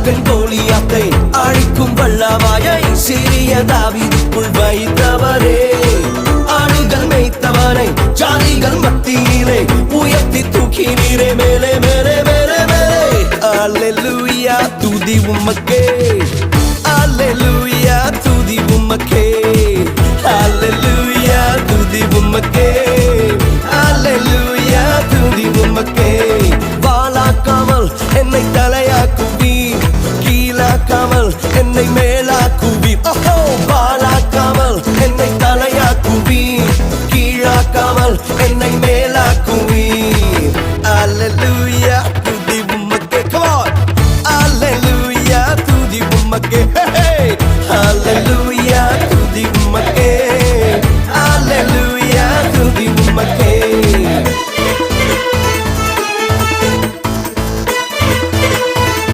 மகன் கோலியாத்தை அழிக்கும் வல்லவாயை சிறிய தாவீதுக்குள் வைத்தவரே. ஆடுகள் மேய்த்தவனை ஜாதிகள் மத்தியிலே உயர்த்தி தூக்கினீரே மேலே மேலே மேலே மேலே. அல்லேலூயா துதி உமக்கே, அல்லேலூயா துதி உமக்கே.